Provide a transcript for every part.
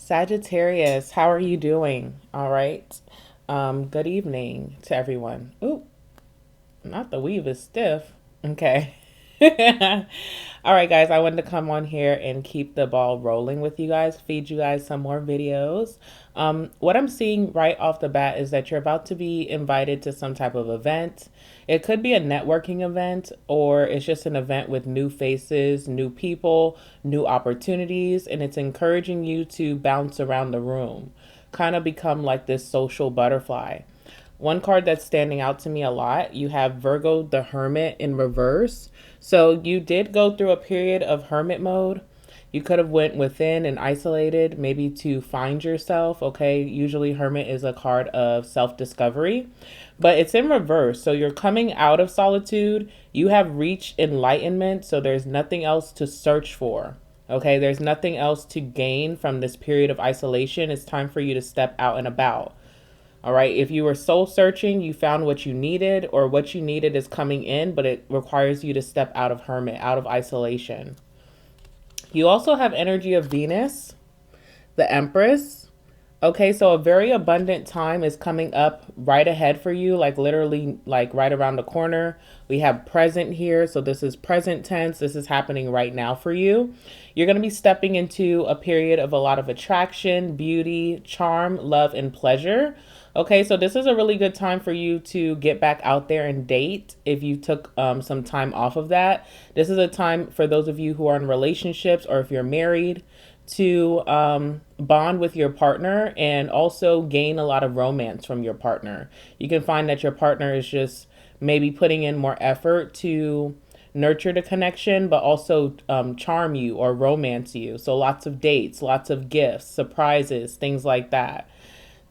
Sagittarius, how are you doing? All right. Good evening to everyone. Ooh, not the weave is stiff. Okay. All right, guys, I wanted to come on here and keep the ball rolling with you guys, feed you guys some more videos. What I'm seeing right off the bat is that you're about to be invited to some type of event. It could be a networking event, or it's just an event with new faces, new people, new opportunities, and it's encouraging you to bounce around the room, kind of become like this social butterfly. One card that's standing out to me a lot, you have Virgo the Hermit in reverse. So you did go through a period of hermit mode. You could have went within and isolated, maybe to find yourself, okay? Usually Hermit is a card of self-discovery, but it's in reverse. So you're coming out of solitude. You have reached enlightenment, so there's nothing else to search for. Okay, there's nothing else to gain from this period of isolation. It's time for you to step out and about. All right. If you were soul searching, you found what you needed, or what you needed is coming in, but it requires you to step out of hermit, out of isolation. You also have energy of Venus, the Empress. Okay, so a very abundant time is coming up right ahead for you, like literally like right around the corner. We have present here, so this is present tense. This is happening right now for you. You're going to be stepping into a period of a lot of attraction, beauty, charm, love, and pleasure. Okay, so this is a really good time for you to get back out there and date if you took some time off of that. This is a time for those of you who are in relationships, or if you're married, to bond with your partner and also gain a lot of romance from your partner. You can find that your partner is just maybe putting in more effort to nurture the connection, but also charm you or romance you. So lots of dates, lots of gifts, surprises, things like that.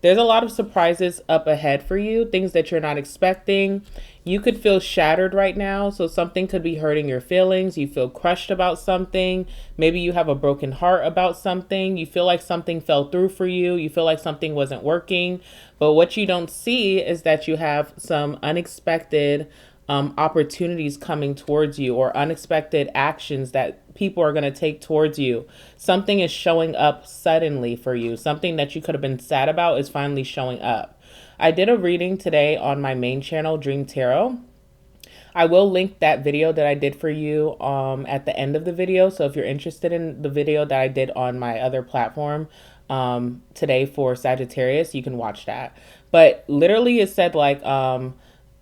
There's a lot of surprises up ahead for you, things that you're not expecting. You could feel shattered right now, so something could be hurting your feelings. You feel crushed about something. Maybe you have a broken heart about something. You feel like something fell through for you. You feel like something wasn't working. But what you don't see is that you have some unexpected opportunities coming towards you, or unexpected actions that people are going to take towards you. Something is showing up suddenly for you. Something that you could have been sad about is finally showing up. I did a reading today on my main channel, Dream Tarot. I will link that video that I did for you at the end of the video. So if you're interested in the video that I did on my other platform today for Sagittarius, you can watch that. But literally it said like,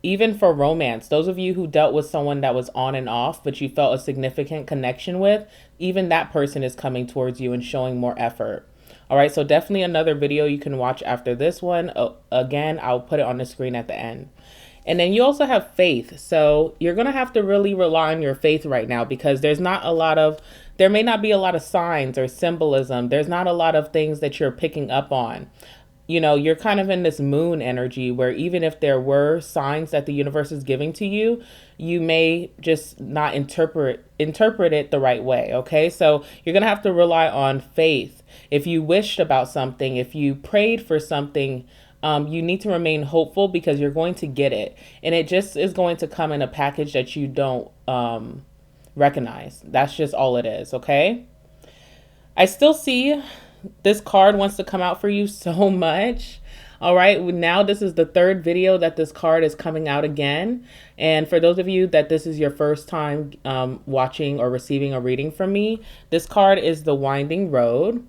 even for romance, those of you who dealt with someone that was on and off, but you felt a significant connection with, even that person is coming towards you and showing more effort. All right, so definitely another video you can watch after this one. Again, I'll put it on the screen at the end. And then you also have faith. So you're going to have to really rely on your faith right now, because there may not be a lot of signs or symbolism. There's not a lot of things that you're picking up on. You know, you're kind of in this moon energy where even if there were signs that the universe is giving to you, you may just not interpret it the right way. Okay, so you're going to have to rely on faith. If you wished about something, if you prayed for something, you need to remain hopeful, because you're going to get it. And it just is going to come in a package that you don't recognize. That's just all it is. Okay, I still see this card wants to come out for you so much. All right, now this is the third video that this card is coming out again. And for those of you that this is your first time watching or receiving a reading from me, this card is the Winding Road.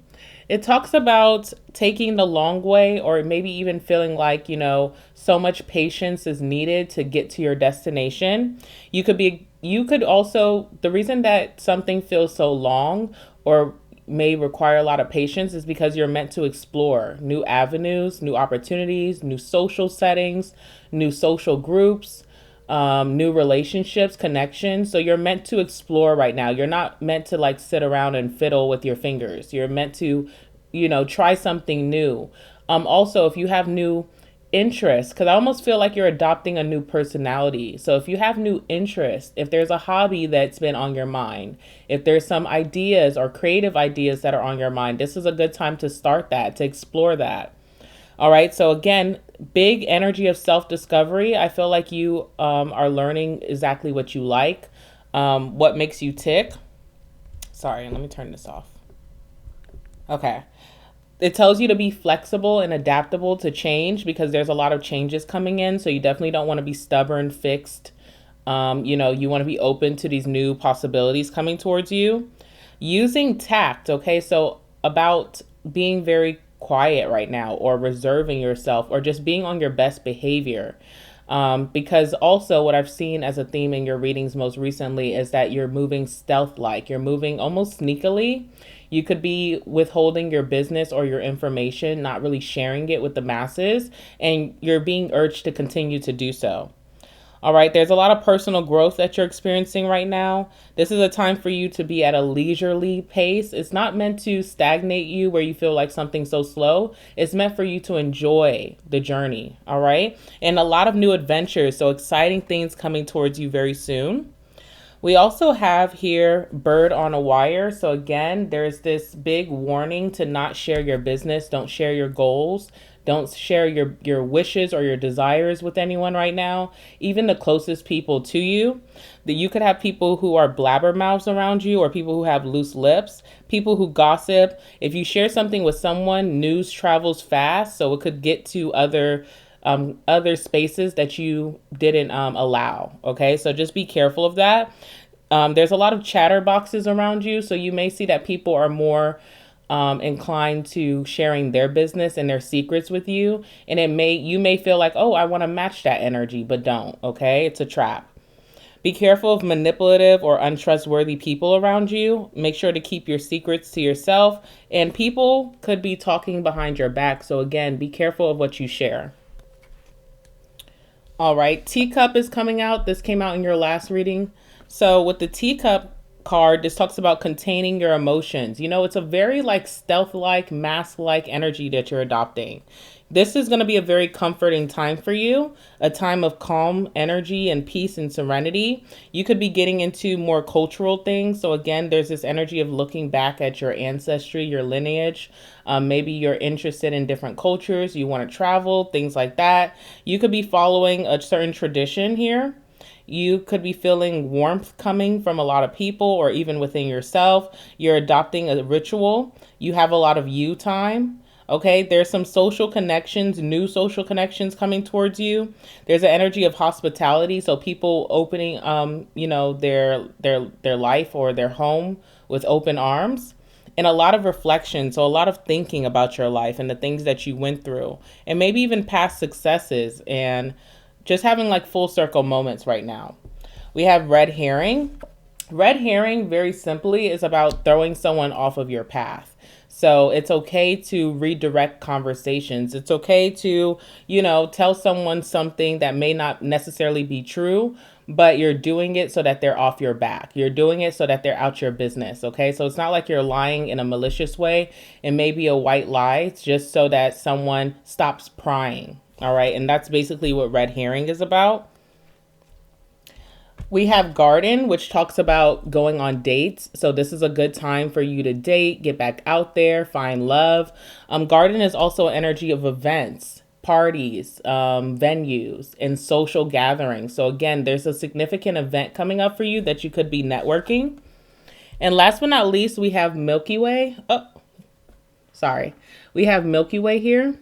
It talks about taking the long way, or maybe even feeling like, you know, so much patience is needed to get to your destination. You could also, the reason that something feels so long or may require a lot of patience is because you're meant to explore new avenues, new opportunities, new social settings, new social groups, new relationships, connections. So you're meant to explore right now. You're not meant to like sit around and fiddle with your fingers. You're meant to, you know, try something new. Also, if you have new interests, because I almost feel like you're adopting a new personality. So if you have new interests, if there's a hobby that's been on your mind, if there's some ideas or creative ideas that are on your mind, this is a good time to start that, to explore that. All right. So again, big energy of self-discovery. I feel like you are learning exactly what you like, what makes you tick. Sorry, let me turn this off. Okay. It tells you to be flexible and adaptable to change because there's a lot of changes coming in. So you definitely don't want to be stubborn, fixed. You want to be open to these new possibilities coming towards you. Using tact, okay? So about being very quiet right now, or reserving yourself, or just being on your best behavior. Because also, what I've seen as a theme in your readings most recently is that you're moving stealth like, you're moving almost sneakily. You could be withholding your business or your information, not really sharing it with the masses, and you're being urged to continue to do so. All right, there's a lot of personal growth that you're experiencing right now. This is a time for you to be at a leisurely pace. It's not meant to stagnate you where you feel like something's so slow. It's meant for you to enjoy the journey. All right, and a lot of new adventures. So exciting things coming towards you very soon. We also have here bird on a wire. So again, there's this big warning to not share your business. Don't share your goals. Don't share your wishes or your desires with anyone right now, even the closest people to you. That you could have people who are blabbermouths around you, or people who have loose lips, people who gossip. If you share something with someone, news travels fast, so it could get to other spaces that you didn't allow. Okay, so just be careful of that. There's a lot of chatterboxes around you, so you may see that people are more inclined to sharing their business and their secrets with you, and you may feel like, oh, I want to match that energy, but don't. Okay, it's a trap. Be careful of manipulative or untrustworthy people around you. Make sure to keep your secrets to yourself, and people could be talking behind your back, so again, be careful of what you share. All right, teacup is coming out. This came out in your last reading. So with the teacup card, this talks about containing your emotions. It's a very like stealth-like, mask-like energy that you're adopting. This is going to be a very comforting time for you, a time of calm energy and peace and serenity. You could be getting into more cultural things. So again, there's this energy of looking back at your ancestry, your lineage. Maybe you're interested in different cultures. You want to travel, things like that. You could be following a certain tradition here. You could be feeling warmth coming from a lot of people, or even within yourself. You're adopting a ritual. You have a lot of you time. Okay, there's some social connections, new social connections coming towards you. There's an energy of hospitality, so people opening, their life or their home with open arms, and a lot of reflection. So a lot of thinking about your life and the things that you went through, and maybe even past successes, and just having like full circle moments right now. We have red herring. Red herring, very simply, is about throwing someone off of your path. So it's okay to redirect conversations. It's okay to, tell someone something that may not necessarily be true, but you're doing it so that they're off your back. You're doing it so that they're out your business. Okay. So it's not like you're lying in a malicious way. It may be a white lie. It's just so that someone stops prying. All right. And that's basically what red herring is about. We have garden, which talks about going on dates. So this is a good time for you to date, get back out there, find love. Garden is also an energy of events, parties, venues, and social gatherings. So again, there's a significant event coming up for you that you could be networking. And last but not least, we have Milky Way. Oh, sorry. We have Milky Way here.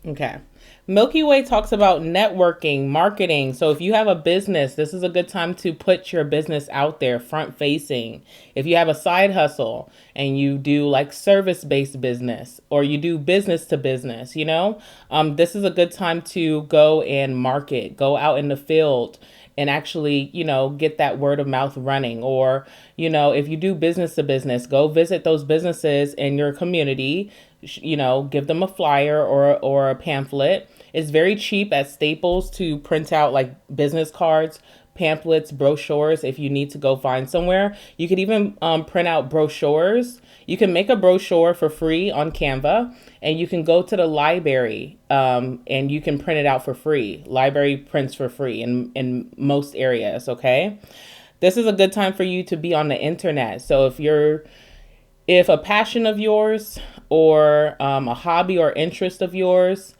Okay. Milky Way talks about networking, marketing. So if you have a business, this is a good time to put your business out there, front facing. If you have a side hustle and you do like service-based business, or you do business to business, this is a good time to go and market, go out in the field and actually, get that word of mouth running. Or, if you do business to business, go visit those businesses in your community, give them a flyer or a pamphlet. It's very cheap at Staples to print out like business cards, pamphlets, brochures if you need to go find somewhere. You could even print out brochures. You can make a brochure for free on Canva, and you can go to the library and you can print it out for free. Library prints for free in most areas, okay? This is a good time for you to be on the internet. So if a passion of yours or a hobby or interest of yours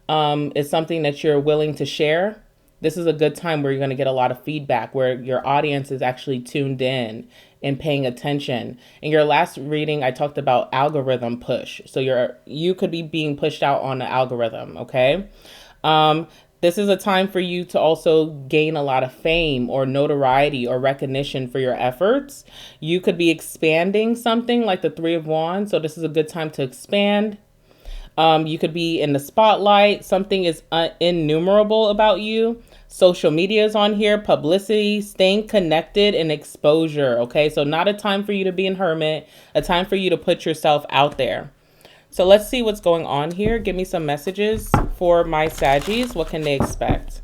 is something that you're willing to share, This is a good time where you're going to get a lot of feedback, where your audience is actually tuned in and paying attention. In your last reading, I talked about algorithm push. So you could be being pushed out on the algorithm, okay? This is a time for you to also gain a lot of fame or notoriety or recognition for your efforts. You could be expanding something like the Three of Wands. So this is a good time to expand. You could be in the spotlight. Something is innumerable about you. Social media is on here, publicity, staying connected, and exposure. Okay, so not a time for you to be in hermit, a time for you to put yourself out there. So let's see what's going on here. Give me some messages for my Saggies. What can they expect?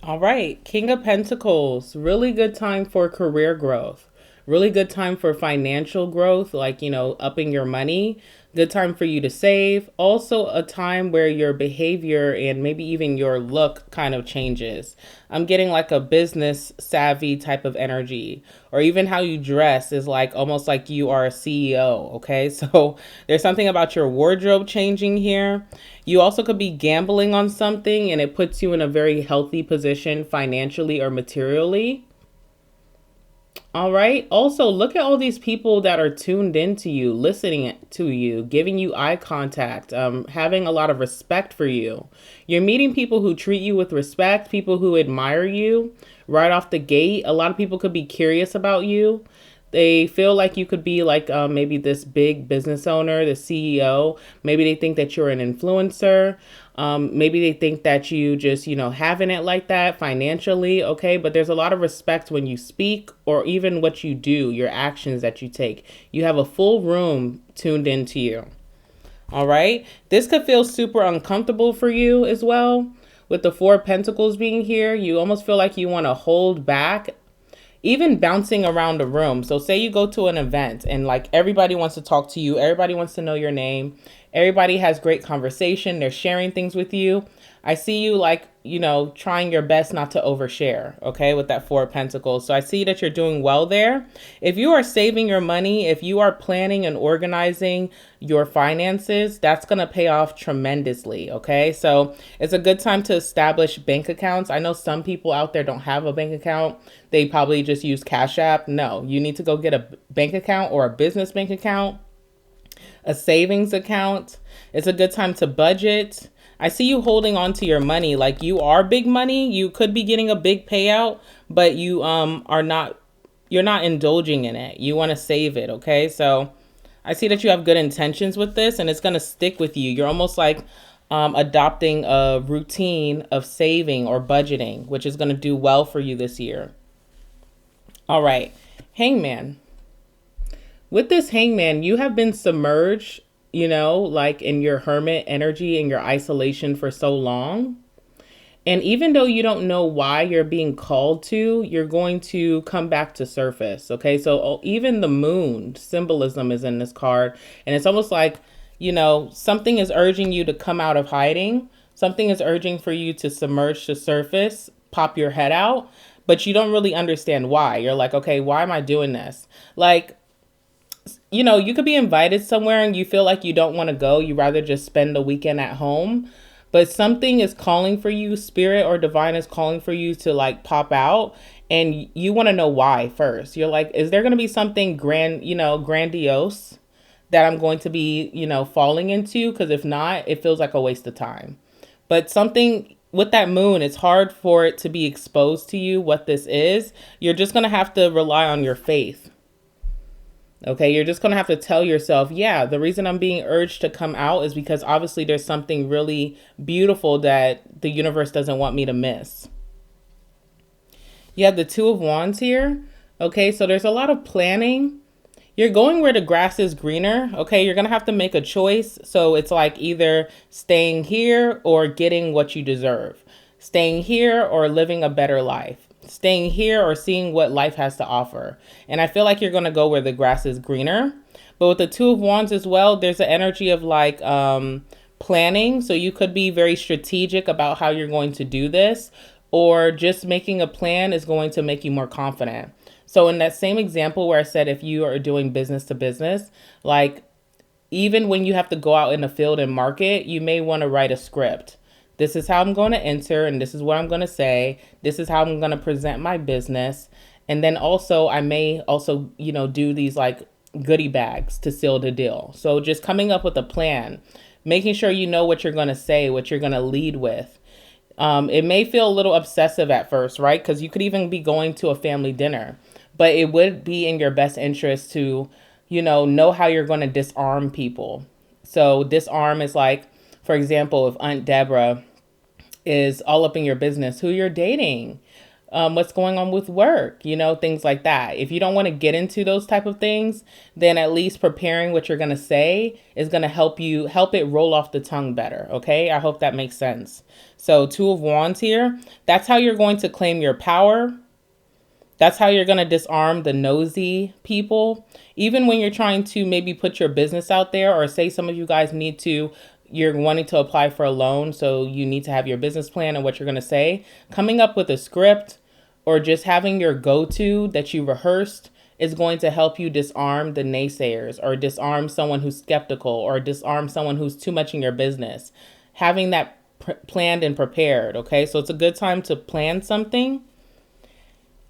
All right, King of Pentacles, really good time for career growth. Really good time for financial growth, like, upping your money. Good time for you to save. Also a time where your behavior and maybe even your look kind of changes. I'm getting like a business savvy type of energy, or even how you dress is like almost like you are a CEO. Okay, so there's something about your wardrobe changing here. You also could be gambling on something and it puts you in a very healthy position financially or materially. All right. Also, look at all these people that are tuned into you, listening to you, giving you eye contact, having a lot of respect for you. You're meeting people who treat you with respect, people who admire you right off the gate. A lot of people could be curious about you. They feel like you could be like maybe this big business owner, the CEO. Maybe they think that you're an influencer. Maybe they think that you just, having it like that financially. Okay. But there's a lot of respect when you speak or even what you do, your actions that you take. You have a full room tuned into you. All right. This could feel super uncomfortable for you as well. With the Four of Pentacles being here, you almost feel like you want to hold back, even bouncing around the room. So say you go to an event and like everybody wants to talk to you. Everybody wants to know your name. Everybody has great conversation. They're sharing things with you. I see you like, trying your best not to overshare, okay, with that Four of Pentacles. So I see that you're doing well there. If you are saving your money, if you are planning and organizing your finances, that's going to pay off tremendously, okay? So it's a good time to establish bank accounts. I know some people out there don't have a bank account. They probably just use Cash App. No, you need to go get a bank account or a business bank account, a savings account. It's a good time to budget. I see you holding on to your money like you are big money. You could be getting a big payout, but you're not indulging in it. You want to save it, okay? So I see that you have good intentions with this and it's going to stick with you. You're almost like adopting a routine of saving or budgeting, which is going to do well for you this year. All right, Hangman. With this Hangman, you have been submerged, like in your hermit energy and your isolation for so long. And even though you don't know why you're being called to, you're going to come back to surface. Okay, so even the moon symbolism is in this card. And it's almost like, something is urging you to come out of hiding. Something is urging for you to submerge to surface, pop your head out, but you don't really understand why. You're like, okay, why am I doing this? Like, you could be invited somewhere and you feel like you don't want to go. You rather just spend the weekend at home. But something is calling for you, spirit or divine is calling for you to like pop out. And you want to know why first. You're like, is there going to be something grandiose that I'm going to be, falling into? Because if not, it feels like a waste of time. But something with that moon, it's hard for it to be exposed to you what this is. You're just going to have to rely on your faith. Okay, you're just going to have to tell yourself, yeah, the reason I'm being urged to come out is because obviously there's something really beautiful that the universe doesn't want me to miss. You have the Two of Wands here. Okay, so there's a lot of planning. You're going where the grass is greener. Okay, you're going to have to make a choice. So it's like either staying here or getting what you deserve. Staying here or living a better life. Staying here or seeing what life has to offer. And I feel like you're going to go where the grass is greener. But with the Two of Wands as well, there's an energy of like planning. So you could be very strategic about how you're going to do this, or just making a plan is going to make you more confident. So in that same example where I said if you are doing business to business, like even when you have to go out in the field and market, you may want to write a script. This is how I'm going to enter, and this is what I'm going to say. This is how I'm going to present my business. And then also I may also, do these like goodie bags to seal the deal. So just coming up with a plan, making sure you know what you're going to say, what you're going to lead with. It may feel a little obsessive at first, right? Because you could even be going to a family dinner, but it would be in your best interest to, know how you're going to disarm people. So disarm is like, for example, if Aunt Deborah is all up in your business, who you're dating, what's going on with work, things like that. If you don't want to get into those type of things, then at least preparing what you're going to say is going to help it roll off the tongue better. Okay. I hope that makes sense. So Two of Wands here, that's how you're going to claim your power. That's how you're going to disarm the nosy people. Even when you're trying to maybe put your business out there, or say some of you guys you're wanting to apply for a loan. So you need to have your business plan and what you're going to say. Coming up with a script or just having your go-to that you rehearsed is going to help you disarm the naysayers, or disarm someone who's skeptical, or disarm someone who's too much in your business. Having that planned and prepared. Okay. So it's a good time to plan something.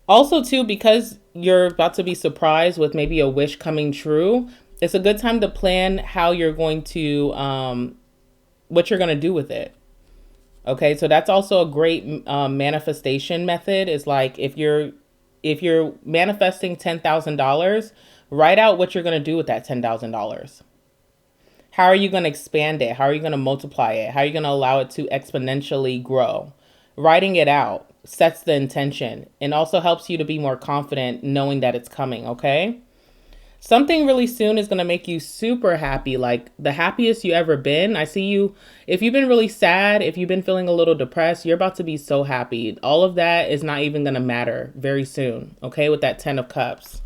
Also too, because you're about to be surprised with maybe a wish coming true, it's a good time to plan how you're going to, what you're going to do with it. Okay. So that's also a great manifestation method, is like, if you're manifesting $10,000, write out what you're going to do with that $10,000. How are you going to expand it? How are you going to multiply it? How are you going to allow it to exponentially grow? Writing it out sets the intention and also helps you to be more confident knowing that it's coming, okay? Something really soon is going to make you super happy, like the happiest you ever been. I see you, if you've been really sad, if you've been feeling a little depressed, you're about to be so happy. All of that is not even going to matter very soon, okay, with that 10 of Cups.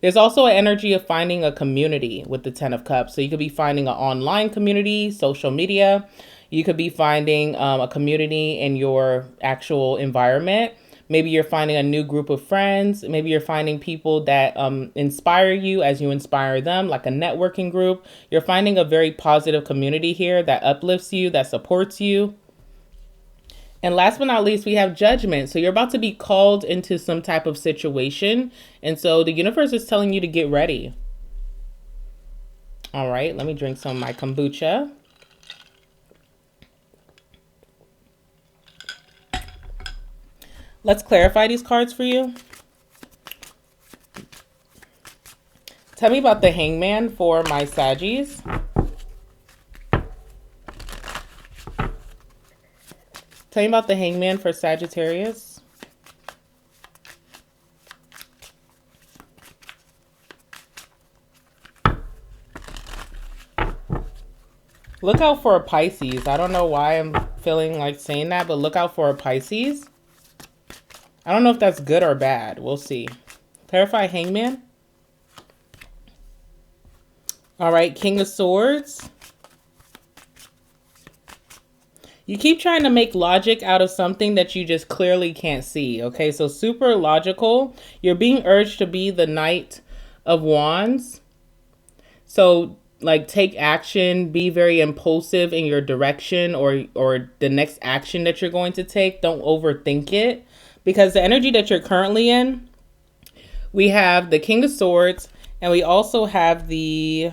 There's also an energy of finding a community with the 10 of Cups. So you could be finding an online community, social media. You could be finding a community in your actual environment. Maybe you're finding a new group of friends. Maybe you're finding people that inspire you as you inspire them, like a networking group. You're finding a very positive community here that uplifts you, that supports you. And last but not least, we have Judgment. So you're about to be called into some type of situation. And so the universe is telling you to get ready. All right, let me drink some of my kombucha. Let's clarify these cards for you. Tell me about the Hangman for my Saggies. Tell me about the Hangman for Sagittarius. Look out for a Pisces. I don't know why I'm feeling like saying that, but look out for a Pisces. I don't know if that's good or bad. We'll see. Clarify Hangman. All right, King of Swords. You keep trying to make logic out of something that you just clearly can't see. Okay, so super logical. You're being urged to be the Knight of Wands. So like take action, be very impulsive in your direction or the next action that you're going to take. Don't overthink it, because the energy that you're currently in, we have the King of Swords and we also have the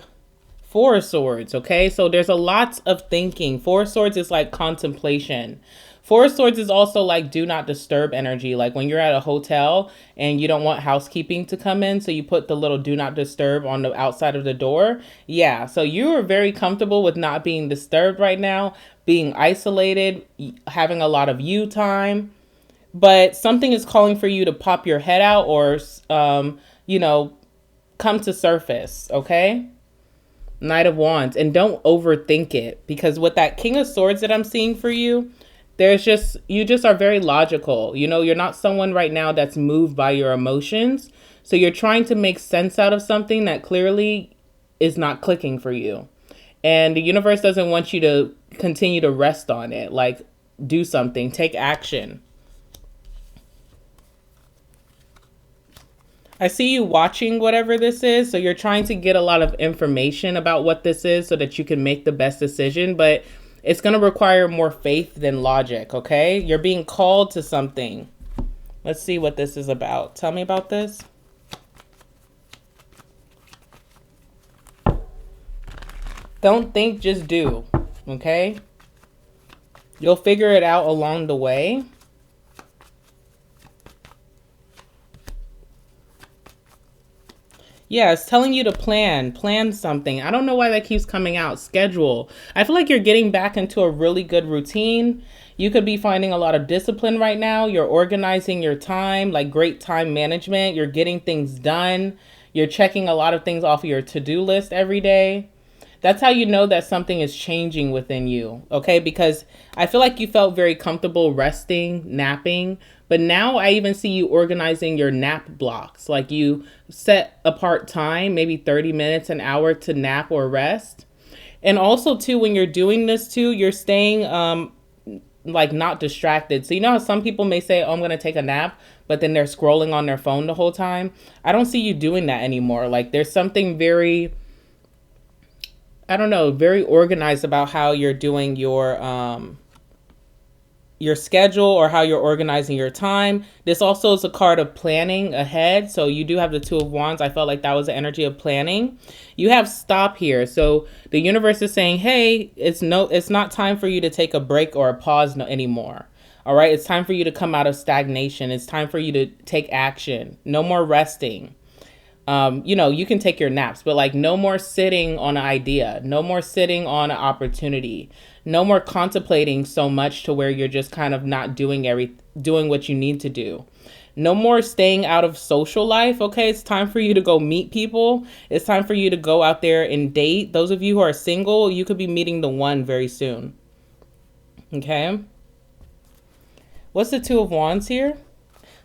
Four of Swords, okay? So there's a lot of thinking. Four of Swords is like contemplation. Four of Swords is also like do not disturb energy. Like when you're at a hotel and you don't want housekeeping to come in, so you put the little do not disturb on the outside of the door. Yeah, so you are very comfortable with not being disturbed right now, being isolated, having a lot of you time. But something is calling for you to pop your head out or, you know, come to surface, okay? Knight of Wands. And don't overthink it, because with that King of Swords that I'm seeing for you, you just are very logical. You know, you're not someone right now that's moved by your emotions. So you're trying to make sense out of something that clearly is not clicking for you. And the universe doesn't want you to continue to rest on it. Like, do something, take action. I see you watching whatever this is. So you're trying to get a lot of information about what this is so that you can make the best decision. But it's going to require more faith than logic, okay? You're being called to something. Let's see what this is about. Tell me about this. Don't think, just do, okay? You'll figure it out along the way. Yeah, it's telling you to plan something. I don't know why that keeps coming out. Schedule. I feel like you're getting back into a really good routine. You could be finding a lot of discipline right now. You're organizing your time, like great time management. You're getting things done. You're checking a lot of things off of your to-do list every day. That's how you know that something is changing within you, okay? Because I feel like you felt very comfortable resting, napping, but now I even see you organizing your nap blocks. Like you set apart time, maybe 30 minutes, an hour to nap or rest. And also too, when you're doing this too, you're staying like not distracted. So you know how some people may say, oh, I'm going to take a nap, but then they're scrolling on their phone the whole time? I don't see you doing that anymore. Like there's something very, I don't know, very organized about how you're doing your schedule or how you're organizing your time. This also is a card of planning ahead. So you do have the Two of Wands. I felt like that was the energy of planning. You have stop here. So the universe is saying, hey, it's not time for you to take a break or a pause anymore. All right. It's time for you to come out of stagnation. It's time for you to take action. No more resting. You know, you can take your naps, but like no more sitting on an idea, no more sitting on an opportunity, no more contemplating so much to where you're just kind of not doing what you need to do. No more staying out of social life. Okay. It's time for you to go meet people. It's time for you to go out there and date. Those of you who are single, you could be meeting the one very soon. Okay. What's the Two of Wands here?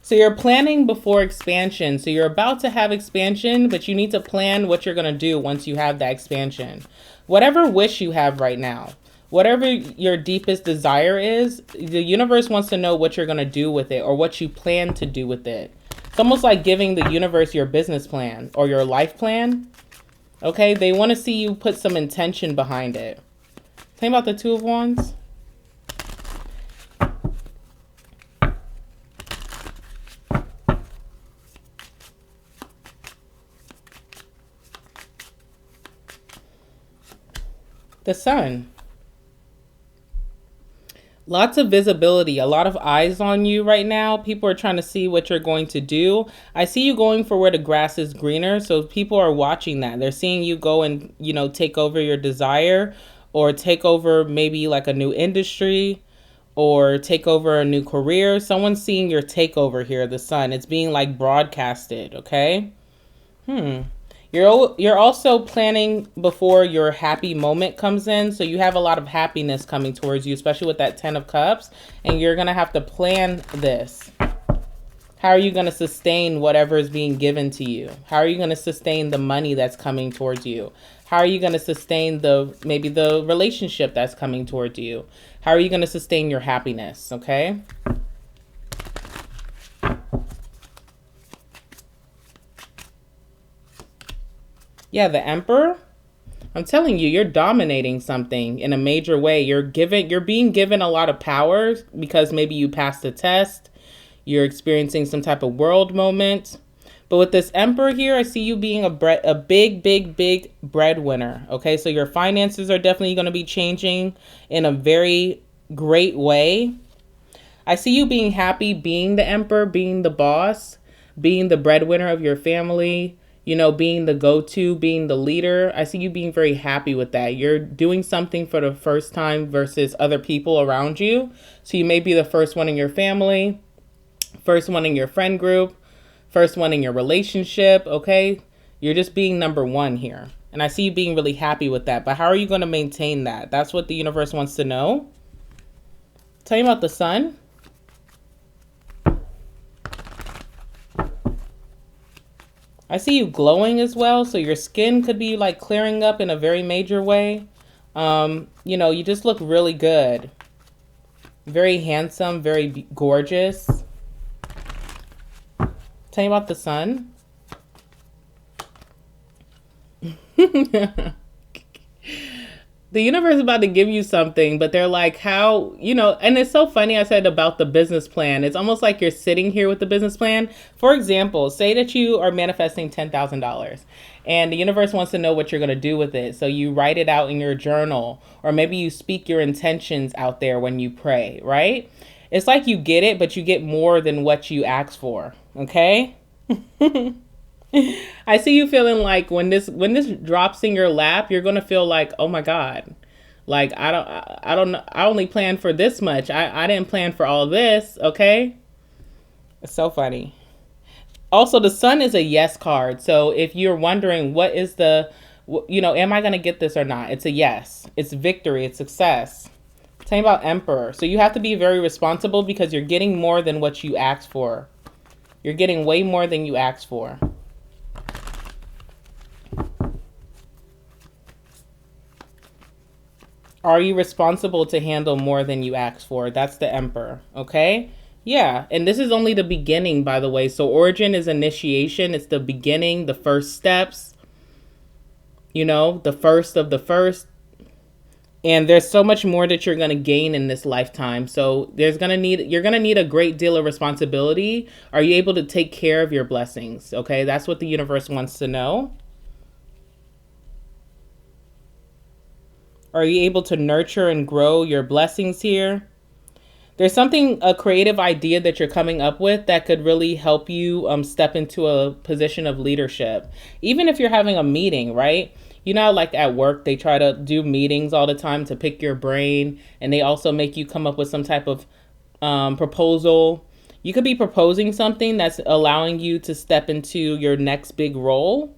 So you're planning before expansion. So you're about to have expansion, but you need to plan what you're going to do once you have that expansion. Whatever wish you have right now, whatever your deepest desire is, the universe wants to know what you're going to do with it or what you plan to do with it. It's almost like giving the universe your business plan or your life plan. Okay, they want to see you put some intention behind it. Tell me about the Two of Wands. The Sun. Lots of visibility, a lot of eyes on you right now. People are trying to see what you're going to do. I see you going for where the grass is greener. So people are watching that. They're seeing you go and, you know, take over your desire or take over maybe like a new industry or take over a new career. Someone's seeing your takeover here, the Sun. It's being like broadcasted, okay? You're also planning before your happy moment comes in. So you have a lot of happiness coming towards you, especially with that 10 of Cups. And you're going to have to plan this. How are you going to sustain whatever is being given to you? How are you going to sustain the money that's coming towards you? How are you going to sustain maybe the relationship that's coming towards you? How are you going to sustain your happiness? Okay. Yeah, the Emperor. I'm telling you, you're dominating something in a major way. You're being given a lot of power because maybe you passed a test. You're experiencing some type of world moment. But with this Emperor here, I see you being a big breadwinner. Okay, so your finances are definitely going to be changing in a very great way. I see you being happy, being the emperor, being the boss, being the breadwinner of your family, you know, being the go-to, being the leader. I see you being very happy with that. You're doing something for the first time versus other people around you. So you may be the first one in your family, first one in your friend group, first one in your relationship, okay? You're just being number one here. And I see you being really happy with that. But how are you going to maintain that? That's what the universe wants to know. Tell me about the sun. I see you glowing as well. So your skin could be like clearing up in a very major way. You know, you just look really good. Very handsome, very gorgeous. Tell me about the sun. The universe is about to give you something, but they're like, how, you know, and it's so funny I said about the business plan. It's almost like you're sitting here with the business plan. For example, say that you are manifesting $10,000 and the universe wants to know what you're going to do with it. So you write it out in your journal, or maybe you speak your intentions out there when you pray, right? It's like you get it, but you get more than what you asked for. Okay. I see you feeling like when this drops in your lap, you're gonna feel like, oh my God, like I don't know, I only planned for this much. I didn't plan for all this. Okay, it's so funny. Also, the sun is a yes card. So if you're wondering what is the, you know, am I gonna get this or not? It's a yes. It's victory. It's success. Tell me about Emperor. So you have to be very responsible because you're getting more than what you asked for. You're getting way more than you asked for. Are you responsible to handle more than you asked for? That's the Emperor, okay? Yeah, and this is only the beginning, by the way. So origin is initiation. It's the beginning, the first steps, you know, the first of the first. And there's so much more that you're going to gain in this lifetime. So you're going to need a great deal of responsibility. Are you able to take care of your blessings? Okay, that's what the universe wants to know. Are you able to nurture and grow your blessings here? There's a creative idea that you're coming up with that could really help you step into a position of leadership. Even if you're having a meeting, right? You know, like at work, they try to do meetings all the time to pick your brain. And they also make you come up with some type of proposal. You could be proposing something that's allowing you to step into your next big role.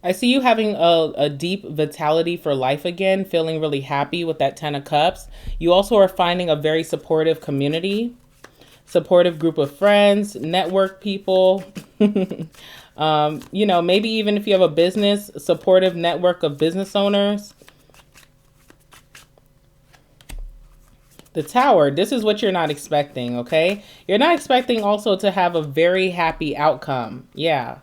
I see you having a deep vitality for life again, feeling really happy with that 10 of Cups. You also are finding a very supportive community, supportive group of friends, network people. You know, maybe even if you have a business, supportive network of business owners. The Tower, this is what you're not expecting, okay? You're not expecting also to have a very happy outcome. Yeah.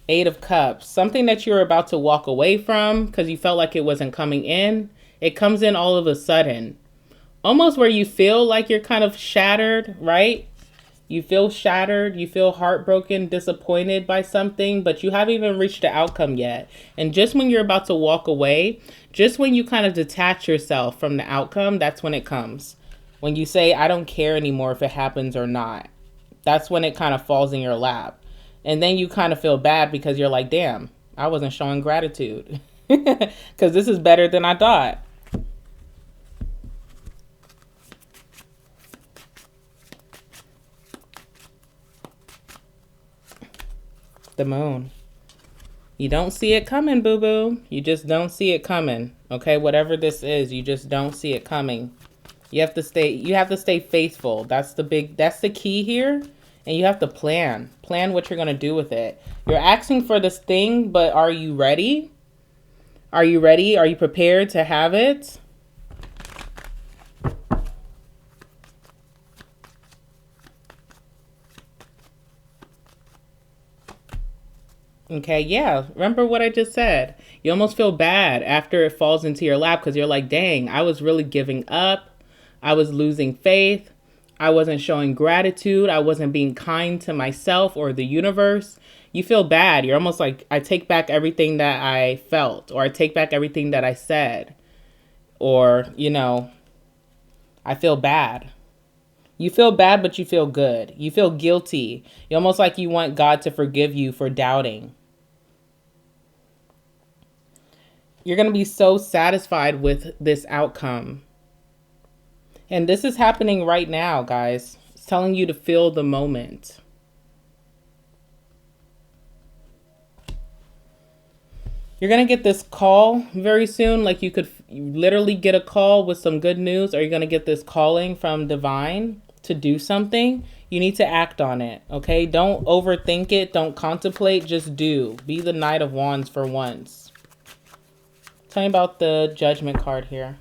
8 of Cups, something that you're about to walk away from because you felt like it wasn't coming in. It comes in all of a sudden, almost where you feel like you're kind of shattered, right? You feel shattered, you feel heartbroken, disappointed by something, but you haven't even reached the outcome yet. And just when you're about to walk away, just when you kind of detach yourself from the outcome, that's when it comes. When you say, I don't care anymore if it happens or not, that's when it kind of falls in your lap. And then you kind of feel bad because you're like, damn, I wasn't showing gratitude because this is better than I thought. The Moon. You don't see it coming, boo-boo. You just don't see it coming. Okay, whatever this is, you just don't see it coming. You have to stay faithful. That's the key here. And you have to plan what you're going to do with it. You're asking for this thing, but are you ready? Are you ready? Are you prepared to have it? Okay, yeah. Remember what I just said. You almost feel bad after it falls into your lap because you're like, dang, I was really giving up. I was losing faith. I wasn't showing gratitude. I wasn't being kind to myself or the universe. You feel bad. You're almost like, I take back everything that I felt, or I take back everything that I said. or, you know, I feel bad. You feel bad, but you feel good. You feel guilty. You almost like you want God to forgive you for doubting. You're going to be so satisfied with this outcome. And this is happening right now, guys. It's telling you to feel the moment. You're going to get this call very soon. Like you could literally get a call with some good news, or you're going to get this calling from divine to do something. You need to act on it. Okay. Don't overthink it. Don't contemplate. Just do. Be the Knight of Wands for once. Tell me about the Judgment card here.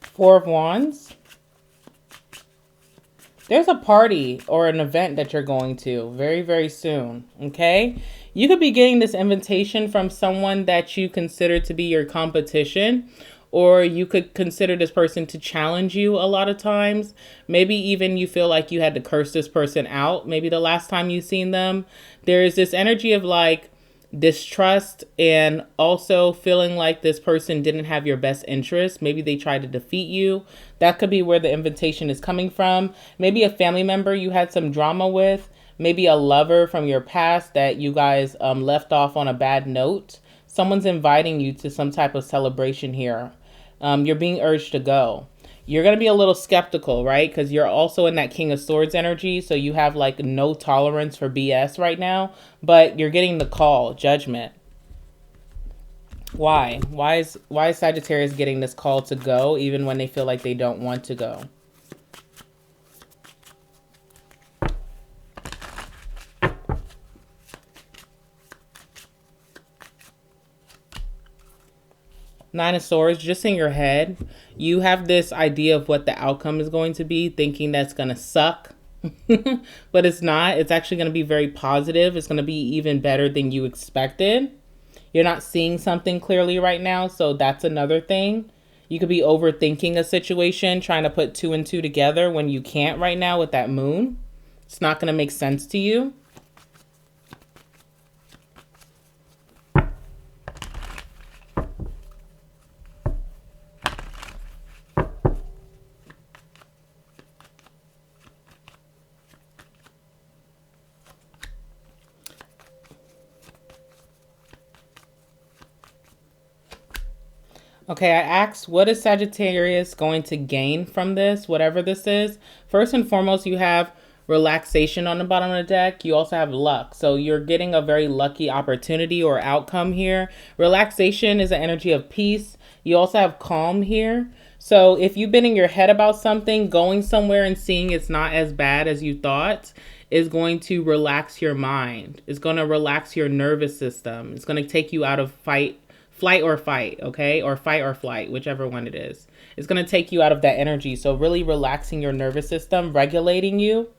Four of Wands. There's a party or an event that you're going to very, very soon. Okay. You could be getting this invitation from someone that you consider to be your competition, or you could consider this person to challenge you a lot of times. Maybe even you feel like you had to curse this person out. Maybe the last time you seen them. There is this energy of like distrust, and also feeling like this person didn't have your best interest. Maybe they tried to defeat you. That could be where the invitation is coming from. Maybe a family member you had some drama with. Maybe a lover from your past that you guys left off on a bad note. Someone's inviting you to some type of celebration here. You're being urged to go. You're going to be a little skeptical, right? Because you're also in that King of Swords energy. So you have like no tolerance for BS right now. But you're getting the call, Judgment. Why? Why is Sagittarius getting this call to go even when they feel like they don't want to go? Nine of Swords, just in your head, you have this idea of what the outcome is going to be, thinking that's going to suck. But it's not. It's actually going to be very positive. It's going to be even better than you expected. You're not seeing something clearly right now, so that's another thing. You could be overthinking a situation, trying to put two and two together when you can't right now with that moon. It's not going to make sense to you. Okay, I asked, what is Sagittarius going to gain from this, whatever this is? First and foremost, you have relaxation on the bottom of the deck. You also have luck. So you're getting a very lucky opportunity or outcome here. Relaxation is an energy of peace. You also have calm here. So if you've been in your head about something, going somewhere and seeing it's not as bad as you thought is going to relax your mind. It's going to relax your nervous system. It's going to take you out of flight or fight, okay? Or fight or flight, whichever one it is. It's going to take you out of that energy. So really relaxing your nervous system, regulating you.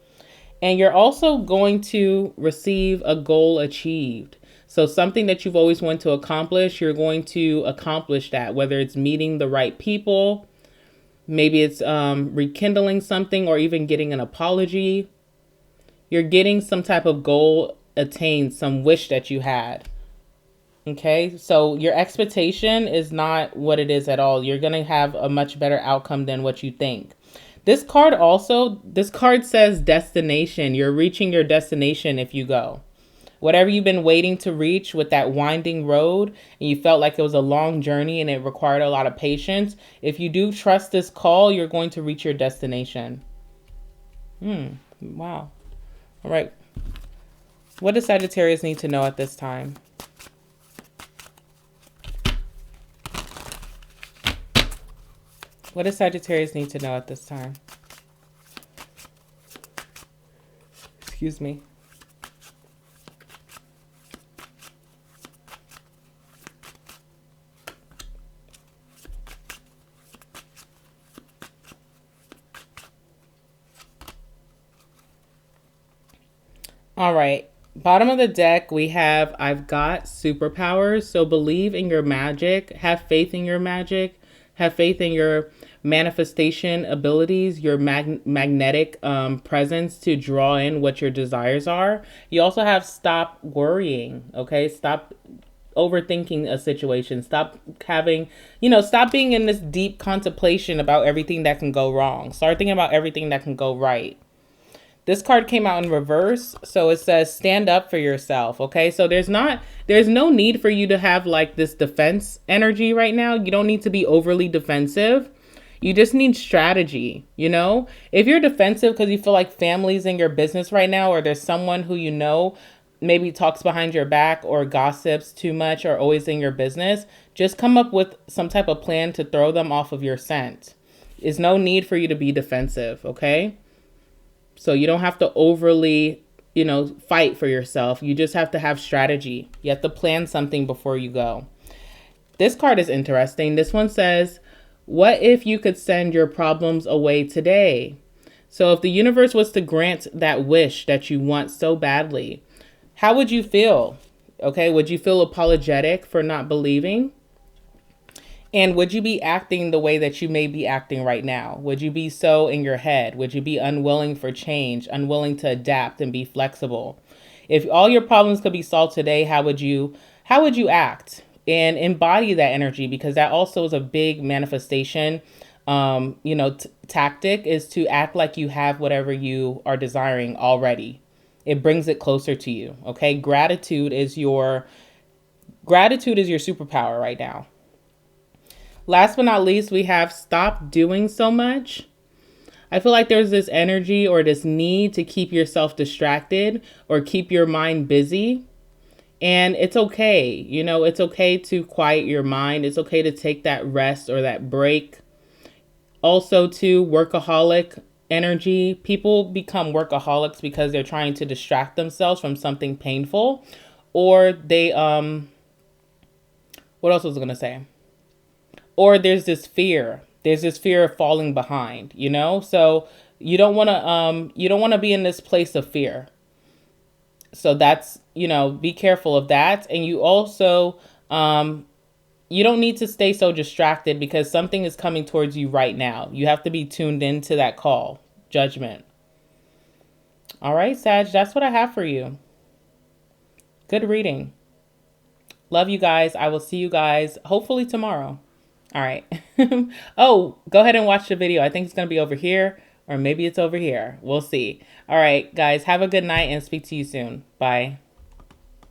And you're also going to receive a goal achieved. So something that you've always wanted to accomplish, you're going to accomplish that, whether it's meeting the right people, maybe it's rekindling something, or even getting an apology. You're getting some type of goal attained, some wish that you had. Okay, so your expectation is not what it is at all. You're going to have a much better outcome than what you think. This card says destination. You're reaching your destination if you go. Whatever you've been waiting to reach with that winding road, and you felt like it was a long journey and it required a lot of patience, if you do trust this call, you're going to reach your destination. Wow. All right. What does Sagittarius need to know at this time? What does Sagittarius need to know at this time? Excuse me. All right. Bottom of the deck, we have, I've got superpowers. So believe in your magic. Have faith in your magic. Have faith in your manifestation abilities, your magnetic presence to draw in what your desires are. You also have stop worrying, okay? Stop overthinking a situation. Stop having, stop being in this deep contemplation about everything that can go wrong. Start thinking about everything that can go right. This card came out in reverse, so it says stand up for yourself, okay? So there's no need for you to have like this defense energy right now. You don't need to be overly defensive. You just need strategy, If you're defensive because you feel like family's in your business right now, or there's someone who maybe talks behind your back or gossips too much or always in your business, just come up with some type of plan to throw them off of your scent. There's no need for you to be defensive, okay? So you don't have to overly, fight for yourself. You just have to have strategy. You have to plan something before you go. This card is interesting. This one says, what if you could send your problems away today? So if the universe was to grant that wish that you want so badly, how would you feel? Okay, would you feel apologetic for not believing? And would you be acting the way that you may be acting right now? Would you be so in your head? Would you be unwilling for change, unwilling to adapt and be flexible? If all your problems could be solved today, how would you act? And embody that energy, because that also is a big manifestation. Tactic is to act like you have whatever you are desiring already. It brings it closer to you. Okay. Gratitude is your superpower right now. Last but not least, we have stop doing so much. I feel like there's this energy or this need to keep yourself distracted or keep your mind busy. And it's okay. It's okay to quiet your mind. It's okay to take that rest or that break. Also, to workaholic energy. People become workaholics because they're trying to distract themselves from something painful. Or they, what else was I going to say? Or there's this fear. There's this fear of falling behind, So you don't want to be in this place of fear. So that's, be careful of that. And you also, you don't need to stay so distracted because something is coming towards you right now. You have to be tuned into that call, judgment. All right, Sag, that's what I have for you. Good reading. Love you guys. I will see you guys hopefully tomorrow. All right. Oh, go ahead and watch the video. I think it's going to be over here, or maybe it's over here. We'll see. All right, guys, have a good night and speak to you soon. Bye.